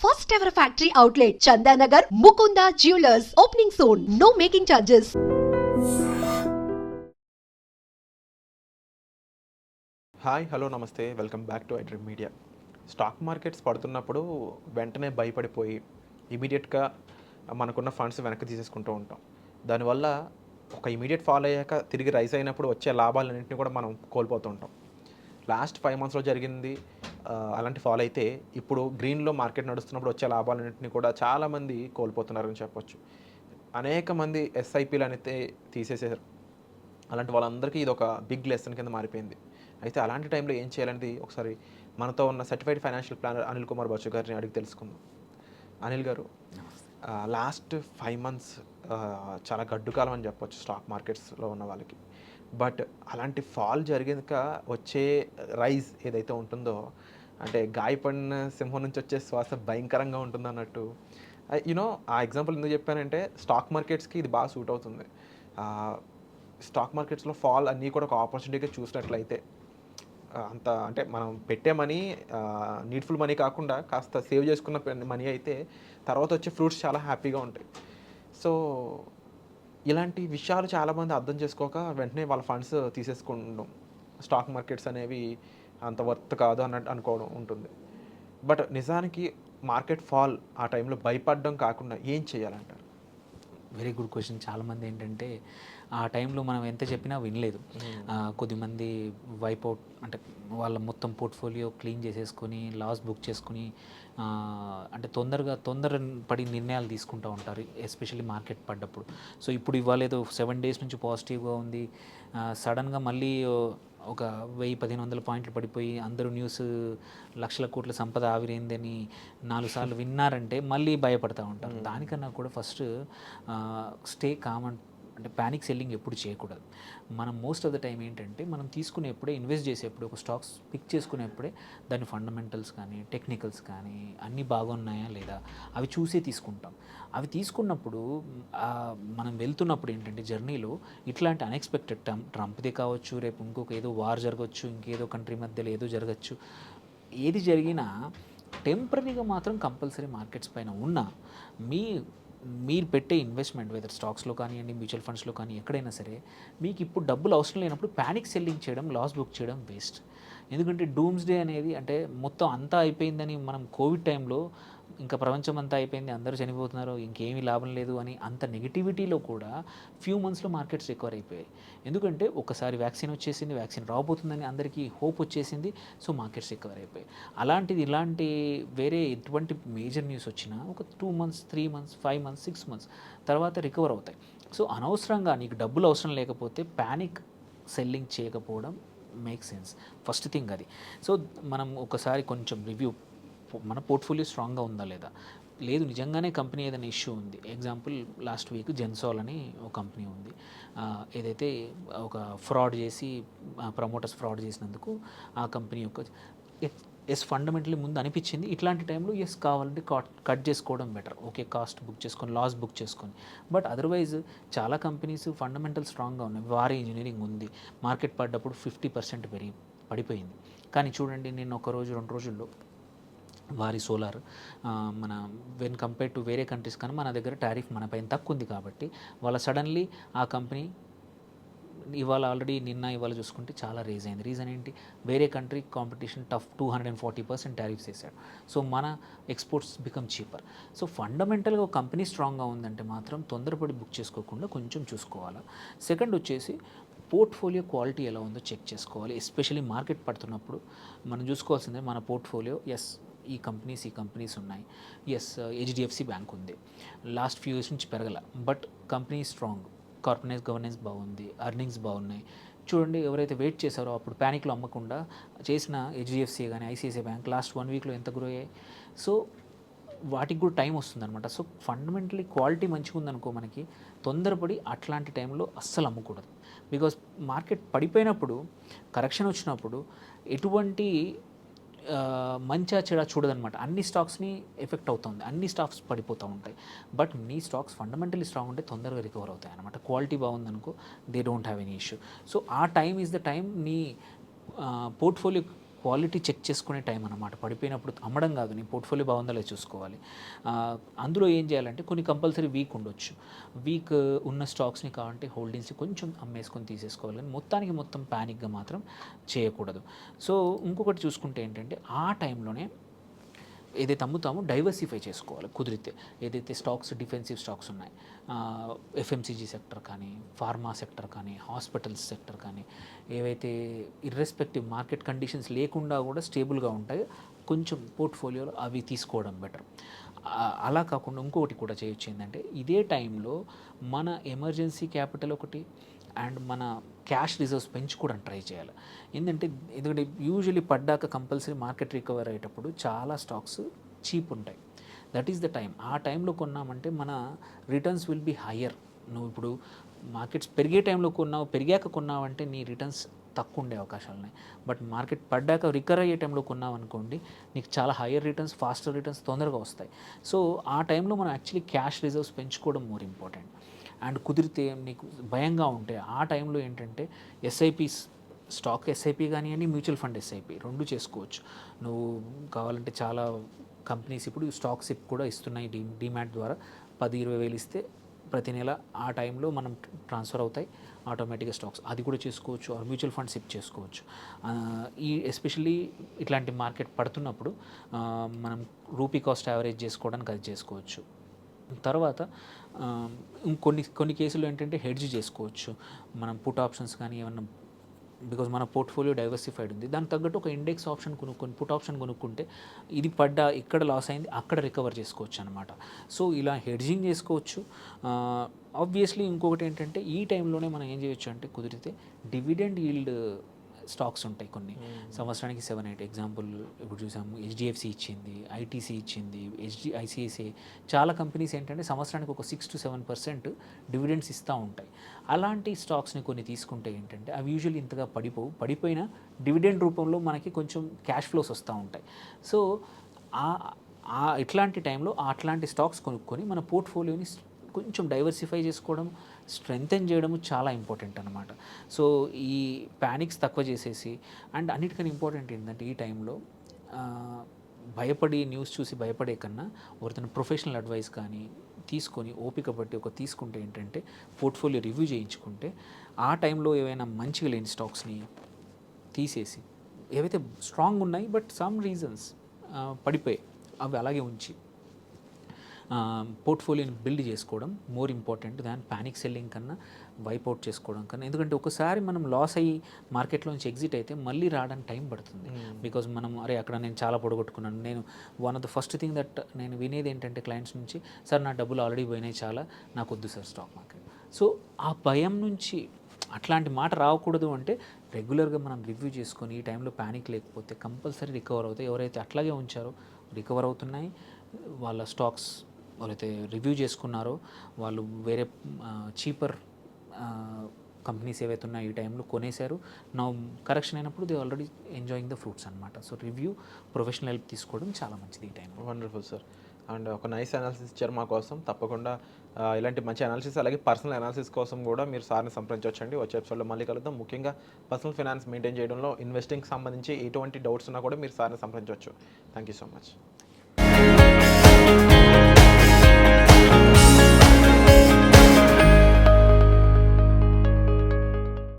First ever factory outlet, Chandanagar, Mukunda Jewelers, opening soon. No making charges. Hi hello నమస్తే welcome back to iDream Media. Stock markets పడుతున్నప్పుడు వెంటనే భయపడిపోయి ఇమీడియట్గా మనకున్న funds వెనక్కి తీసేసుకుంటూ ఉంటాం. దానివల్ల ఒక ఇమీడియట్ ఫాల్ అయ్యాక తిరిగి రైజ్ అయినప్పుడు వచ్చే లాభాలన్నింటినీ కూడా మనం కోల్పోతూ ఉంటాం. లాస్ట్ 5 monthsలో జరిగింది అలాంటి ఫాల్ అయితే ఇప్పుడు గ్రీన్లో మార్కెట్ నడుస్తున్నప్పుడు వచ్చే లాభాలన్నింటినీ కూడా చాలామంది కోల్పోతున్నారని చెప్పొచ్చు. అనేక మంది ఎస్ఐపీలు అయితే తీసేసారు. అలాంటి వాళ్ళందరికీ ఇది ఒక బిగ్ లెసన్ కింద మారిపోయింది. అయితే అలాంటి టైంలో ఏం చేయాలనేది ఒకసారి మనతో ఉన్న certified financial planner Anil Kumar Bachchu గారిని అడిగి తెలుసుకుందాం. అనిల్ గారు, లాస్ట్ 5 months చాలా గడ్డు కాలం అని చెప్పొచ్చు స్టాక్ మార్కెట్స్లో ఉన్న వాళ్ళకి. బట్ అలాంటి ఫాల్ జరిగాక వచ్చే రైజ్ ఏదైతే ఉంటుందో, అంటే గాయపడిన సింహం నుంచి వచ్చే శ్వాస భయంకరంగా ఉంటుంది అన్నట్టు. ఆ ఎగ్జాంపుల్ ఎందుకు చెప్పానంటే స్టాక్ మార్కెట్స్కి ఇది బాగా సూట్ అవుతుంది. స్టాక్ మార్కెట్స్లో ఫాల్ అన్నీ కూడా ఒక ఆపర్చునిటీగా చూసినట్లయితే అంత అంటే మనం పెట్టే మనీ నీడ్ఫుల్ మనీ కాకుండా కాస్త సేవ్ చేసుకున్న మనీ అయితే తర్వాత వచ్చే ఫ్రూట్స్ చాలా హ్యాపీగా ఉంటాయి. సో ఇలాంటి విషయాలు చాలామంది అర్థం చేసుకోక వెంటనే వాళ్ళ ఫండ్స్ తీసేసుకుంటాం. స్టాక్ మార్కెట్స్ అనేవి అంత వర్త్ కాదు అన్నట్టు అనుకోవడం ఉంటుంది. బట్ నిజానికి మార్కెట్ ఫాల్ ఆ టైంలో భయపడడం కాకుండా ఏం చేయాలంటారు? Very good question. చాలామంది ఏంటంటే ఆ టైంలో మనం ఎంత చెప్పినా వినలేదు. కొద్దిమంది వైపౌట్ అంటే వాళ్ళ మొత్తం పోర్ట్ఫోలియో క్లీన్ చేసేసుకొని లాస్ బుక్ చేసుకుని అంటే తొందర పడి నిర్ణయాలు తీసుకుంటూ ఉంటారు, ఎస్పెషల్లీ మార్కెట్ పడ్డప్పుడు. సో ఇప్పుడు ఇవాళ ఏదో 7 days నుంచి పాజిటివ్గా ఉంది, సడన్గా మళ్ళీ ఒక 1000-1500 పాయింట్లు పడిపోయి అందరూ న్యూస్ లక్షల కోట్ల సంపద ఆవిరైందని 4 సార్లు విన్నారంటే మళ్ళీ భయపడతూ ఉంటారు. దానికన్నా కూడా ఫస్ట్ స్టే కామన్, అంటే ప్యానిక్ సెల్లింగ్ ఎప్పుడు చేయకూడదు. మనం మోస్ట్ ఆఫ్ ద టైం ఏంటంటే మనం తీసుకునేప్పుడే, ఇన్వెస్ట్ చేసేప్పుడు, ఒక స్టాక్స్ పిక్ చేసుకునేప్పుడే దాని ఫండమెంటల్స్ కానీ టెక్నికల్స్ కానీ అన్నీ బాగున్నాయా లేదా అవి చూసే తీసుకుంటాం. అవి తీసుకున్నప్పుడు మనం వెళ్తున్నప్పుడు ఏంటంటే జర్నీలో ఇట్లాంటి అన్ఎక్స్పెక్టెడ్ ట్రంప్దే కావచ్చు, రేపు ఇంకొక ఏదో వార్ జరగచ్చు, ఇంకేదో కంట్రీ మధ్యలో ఏదో జరగచ్చు. ఏది జరిగినా టెంపరీగా మాత్రం కంపల్సరీ మార్కెట్స్ పైన ఉన్న మీరు పెట్టే ఇన్వెస్ట్మెంట్, వెదర్ స్టాక్స్లో కానివ్వండి, మ్యూచువల్ ఫండ్స్లో కానీ ఎక్కడైనా సరే, మీకు ఇప్పుడు డబ్బులు అవసరం లేనప్పుడు ప్యానిక్ సెల్లింగ్ చేయడం, లాస్ బుక్ చేయడం వేస్ట్. ఎందుకంటే డూమ్స్డే అనేది, అంటే మొత్తం అంతా అయిపోయిందని, మనం కోవిడ్ టైంలో ఇంకా ప్రపంచం అంతా అయిపోయింది, అందరూ చనిపోతున్నారు, ఇంకేమీ లాభం లేదు అని అంత నెగిటివిటీలో కూడా ఫ్యూ మంత్స్లో మార్కెట్స్ రికవర్ అయిపోయాయి. ఎందుకంటే ఒకసారి వ్యాక్సిన్ వచ్చేసింది, వ్యాక్సిన్ రాబోతుందని అందరికీ హోప్ వచ్చేసింది, సో మార్కెట్స్ రికవర్ అయిపోయాయి. అలాంటిది ఇలాంటి వేరే ఎటువంటి మేజర్ న్యూస్ వచ్చినా ఒక 2 months, 3 months, 5 months, 6 months తర్వాత రికవర్ అవుతాయి. సో అనవసరంగా నీకు డబ్బులు అవసరం లేకపోతే ప్యానిక్ సెల్లింగ్ చేయకపోవడం మేక్ సెన్స్. ఫస్ట్ థింగ్ అది. సో మనం ఒకసారి కొంచెం రివ్యూ, మన పోర్ట్ఫోలియో స్ట్రాంగ్గా ఉందా లేదా, లేదు నిజంగానే కంపెనీ ఏదైనా ఇష్యూ ఉంది. ఎగ్జాంపుల్ లాస్ట్ వీక్ జెన్సాల్ అని ఒక కంపెనీ ఉంది, ఏదైతే ఒక ఫ్రాడ్ చేసి ప్రమోటర్స్ ఫ్రాడ్ చేసినందుకు ఆ కంపెనీ యొక్క ఫండమెంటలీ ముందు అనిపించింది. ఇట్లాంటి టైంలో కావాలంటే కట్ చేసుకోవడం బెటర్. ఓకే, కాస్ట్ బుక్ చేసుకొని, లాస్ బుక్ చేసుకొని. బట్ అదర్వైజ్ చాలా కంపెనీస్ ఫండమెంటల్ స్ట్రాంగ్గా ఉన్నాయి. వారి ఇంజనీరింగ్ ఉంది, మార్కెట్ పడ్డప్పుడు 50% పడిపోయింది. కానీ చూడండి, నిన్న ఒక రోజు 2 రోజుల్లో వారి సోలార్ మన వెన్ కంపేర్ టు వేరే కంట్రీస్ కానీ మన దగ్గర టారిఫ్ మన పైన తక్కువ ఉంది కాబట్టి వాళ్ళ సడన్లీ ఆ కంపెనీ ఇవాళ ఆల్రెడీ ఇవాళ చూసుకుంటే చాలా రేజ్ అయింది. రీజన్ ఏంటి? వేరే కంట్రీ కాంపిటీషన్ టఫ్ 240% టారిఫ్స్ వేసాడు. సో మన ఎక్స్పోర్ట్స్ బికమ్ చీపర్. సో ఫండమెంటల్గా ఒక కంపెనీ స్ట్రాంగ్గా ఉందంటే మాత్రం తొందరపడి బుక్ చేసుకోకుండా కొంచెం చూసుకోవాలి. సెకండ్ వచ్చేసి పోర్ట్ఫోలియో క్వాలిటీ ఎలా ఉందో చెక్ చేసుకోవాలి. ఎస్పెషల్లీ మార్కెట్ పడుతున్నప్పుడు మనం చూసుకోవాల్సిందే మన పోర్ట్ఫోలియో. ఈ కంపెనీస్ ఉన్నాయి. హెచ్డిఎఫ్సి బ్యాంక్ ఉంది, లాస్ట్ ఫ్యూ ఇయర్స్ నుంచి పెరగల, but company strong, corporate governance బాగుంది, అర్నింగ్స్ బాగున్నాయి. చూడండి, ఎవరైతే వెయిట్ చేశారో అప్పుడు ప్యానిక్లో అమ్మకుండా చేసిన హెచ్డిఎఫ్సి కానీ ఐసిఐసిఐ బ్యాంక్ లాస్ట్ 1 weekలో ఎంత గ్రో అయ్యాయి. సో వాటికి కూడా టైం వస్తుందన్నమాట. సో ఫండమెంటలీ క్వాలిటీ మంచిగా ఉందనుకో, మనకి తొందరపడి అట్లాంటి టైంలో అస్సలు అమ్ముకూడదు. బికాస్ మార్కెట్ పడిపోయినప్పుడు, కరెక్షన్ వచ్చినప్పుడు ఎటువంటి మంచిగా చెడ చూడదనమాట. అన్ని స్టాక్స్ని ఎఫెక్ట్ అవుతుంది, అన్ని స్టాక్స్ పడిపోతూ ఉంటాయి. బట్ నీ స్టాక్స్ ఫండమెంటలీ స్ట్రాంగ్ ఉంటే తొందరగా రికవర్ అవుతాయి అనమాట. క్వాలిటీ బాగుందనుకో, they don't have any issue. So ఆ టైమ్ ఈజ్ ద టైం నీ పోర్ట్ఫోలియో క్వాలిటీ చెక్ చేసుకునే టైం అన్నమాట. పడిపోయినప్పుడు అమ్మడం కాదు, నీ పోర్ట్ఫోలియో బాగుందో లేదో చూసుకోవాలి. అందులో ఏం చేయాలంటే కొన్ని కంపల్సరీ వీక్ ఉండొచ్చు. వీక్ ఉన్న స్టాక్స్ని కావాలంటే హోల్డింగ్స్ని కొంచెం అమ్మేసుకొని తీసేసుకోవాలి, కానీ మొత్తానికి మొత్తం ప్యానిక్గా మాత్రం చేయకూడదు. సో ఇంకొకటి చూసుకుంటే ఏంటంటే ఆ టైంలోనే ఏదైతే అమ్ముతామో డైవర్సిఫై చేసుకోవాలి కుదిరితే. ఏదైతే స్టాక్స్ డిఫెన్సివ్ స్టాక్స్ ఉన్నాయి, ఎఫ్ఎంసీజీ సెక్టర్ కానీ, ఫార్మా సెక్టర్ కానీ, హాస్పిటల్స్ సెక్టర్ కానీ, ఏవైతే ఇర్రెస్పెక్టివ్ మార్కెట్ కండిషన్స్ లేకుండా కూడా స్టేబుల్గా ఉంటాయో కొంచెం పోర్ట్ఫోలియోలో అవి తీసుకోవడం బెటర్. అలా కాకుండా ఇంకొకటి కూడా చేయొచ్చు ఏంటంటే ఇదే టైంలో మన ఎమర్జెన్సీ క్యాపిటల్ ఒకటి అండ్ మన క్యాష్ రిజర్వ్స్ పెంచుకోవడానికి ట్రై చేయాలి. ఎందుకంటే యూజువలీ పడ్డాక కంపల్సరీ మార్కెట్ రికవర్ అయ్యేటప్పుడు చాలా స్టాక్స్ చీప్ ఉంటాయి. That is the time. ఆ టైంలో కొన్నామంటే మన రిటర్న్స్ విల్ బీ హయ్యర్. నువ్వు ఇప్పుడు మార్కెట్స్ పెరిగే టైంలో కొన్నావు, పెరిగాక కొన్నావంటే నీ రిటర్న్స్ తక్కువ ఉండే అవకాశాలు ఉన్నాయి. బట్ మార్కెట్ పడ్డాక రికవర్ అయ్యే టైంలో కొన్నావు అనుకోండి, నీకు చాలా హయ్యర్ రిటర్న్స్, ఫాస్టర్ రిటర్న్స్ తొందరగా వస్తాయి. సో ఆ టైంలో మనం యాక్చువల్లీ క్యాష్ రిజర్వ్స్ పెంచుకోవడం మోర్ ఇంపార్టెంట్. అండ్ కుదిరితే నీకు భయంగా ఉంటే ఆ టైంలో ఏంటంటే ఎస్ఐపీస్, స్టాక్ ఎస్ఐపి కానివ్వండి, మ్యూచువల్ ఫండ్ ఎస్ఐపి రెండు చేసుకోవచ్చు. నువ్వు కావాలంటే చాలా కంపెనీస్ ఇప్పుడు స్టాక్ సిప్ కూడా ఇస్తున్నాయి. డిమాట్ ద్వారా 10-20 వేలు ఇస్తే ప్రతి నెల ఆ టైంలో మనం ట్రాన్స్ఫర్ అవుతాయి ఆటోమేటిక్గా స్టాక్స్, అది కూడా చేసుకోవచ్చు. మ్యూచువల్ ఫండ్ సిప్ చేసుకోవచ్చు. ఈ ఎస్పెషల్లీ ఇట్లాంటి మార్కెట్ పడుతున్నప్పుడు మనం రూపీ కాస్ట్ యావరేజ్ చేసుకోవడానికి అది చేసుకోవచ్చు. తర్వాత కొన్ని కేసులు ఏంటంటే హెడ్జ్ చేసుకోవచ్చు. మనం పుట్ ఆప్షన్స్ కానీ ఏమన్నా, బికాజ్ మన పోర్ట్ఫోలియో డైవర్సిఫైడ్ ఉంది, దానికి తగ్గట్టు ఒక ఇండెక్స్ ఆప్షన్ కొనుక్కొని పుట్ ఆప్షన్ కొనుక్కుంటే ఇది పడ్డా ఇక్కడ లాస్ అయింది అక్కడ రికవర్ చేసుకోవచ్చు అనమాట. సో ఇలా హెడ్జింగ్ చేసుకోవచ్చు. ఆబ్వియస్లీ ఇంకొకటి ఏంటంటే ఈ టైంలోనే మనం ఏం చేయొచ్చు అంటే కుదిరితే డివిడెండ్ ఈల్డ్ స్టాక్స్ ఉంటాయి కొన్ని, సంవత్సరానికి 7-8. ఎగ్జాంపుల్ ఇప్పుడు చూసాము హెచ్డిఎఫ్సి ఇచ్చింది, ఐటీసీ ఇచ్చింది, ఐసిఐసిఐ, చాలా కంపెనీస్ ఏంటంటే సంవత్సరానికి ఒక 6-7% డివిడెండ్స్ ఇస్తూ ఉంటాయి. అలాంటి స్టాక్స్ని కొన్ని తీసుకుంటే ఏంటంటే అవి యూజువల్లీ ఇంతగా పడిపోయిన డివిడెండ్ రూపంలో మనకి కొంచెం క్యాష్ ఫ్లోస్ వస్తూ ఉంటాయి. సో ఇట్లాంటి టైంలో అట్లాంటి స్టాక్స్ కొనుక్కొని మన పోర్ట్ఫోలియోని కొంచెం డైవర్సిఫై చేసుకోవడం, స్ట్రెంగ్తెన్ చేయడము చాలా ఇంపార్టెంట్ అనమాట. సో ఈ ప్యానిక్స్ తక్కువ చేసేసి, అండ్ అన్నిటికన్నా ఇంపార్టెంట్ ఏంటంటే ఈ టైంలో భయపడి న్యూస్ చూసి భయపడే కన్నా ఒకరితో ప్రొఫెషనల్ అడ్వైస్ కానీ తీసుకొని ఓపిక బట్టి తీసుకుంటే ఏంటంటే పోర్ట్ఫోలియో రివ్యూ చేయించుకుంటే ఆ టైంలో ఏవైనా మంచిగా లేని స్టాక్స్ని తీసేసి, ఏవైతే స్ట్రాంగ్ ఉన్నాయి బట్ సమ్ రీజన్స్ పడిపోయాయి అవి అలాగే ఉంచి పోర్ట్ఫోలియోని బిల్డ్ చేసుకోవడం more important than panic selling కన్నా, వైప్అవుట్ చేసుకోవడం కన్నా. ఎందుకంటే ఒకసారి మనం లాస్ అయ్యి మార్కెట్లోంచి ఎగ్జిట్ అయితే మళ్ళీ రావడానికి టైం పడుతుంది. బికాజ్ మనం అక్కడ నేను చాలా పొడగొట్టుకున్నాను. నేను one of the first thing that నేను వినేది ఏంటంటే క్లయింట్స్ నుంచి, సార్ నా డబ్బులు ఆల్రెడీ పోయినాయి, చాలా నాకు వద్దు సార్ స్టాక్ మార్కెట్. సో ఆ భయం నుంచి అట్లాంటి మాట రాకూడదు అంటే రెగ్యులర్గా మనం రివ్యూ చేసుకొని ఈ టైంలో ప్యానిక్ లేకపోతే కంపల్సరీ రికవర్ అవుతాయి. ఎవరైతే అట్లాగే ఉంచారో రికవర్ అవుతున్నాయి. వాళ్ళ స్టాక్స్ ఎవరైతే రివ్యూ చేసుకున్నారో వాళ్ళు వేరే చీపర్ కంపెనీస్ ఏవైతే ఉన్నాయో ఈ టైంలో కొనేశారు. నా కరెక్షన్ అయినప్పుడు they already enjoying the fruits అనమాట. సో రివ్యూ, ప్రొఫెషనల్ హెల్ప్ తీసుకోవడం చాలా మంచిది ఈ టైంలో. Wonderful sir. అండ్ ఒక నైస్ అనాలిసిస్ ఇచ్చారు మా కోసం. తప్పకుండా ఇలాంటి మంచి అనాలిసిస్ అలాగే పర్సనల్ అనాలిసిస్ కోసం కూడా మీరు సార్ని సంప్రదించవచ్చండి. వచ్చే ఎపిసోడ్లో మళ్ళీ కలుద్దాం. ముఖ్యంగా పర్సనల్ ఫైనాన్స్ మెయింటైన్ చేయడంలో ఇన్వెస్టింగ్కి సంబంధించి ఎటువంటి డౌట్స్ ఉన్నా కూడా మీరు సార్ని సంప్రదించవచ్చు. Thank you so much.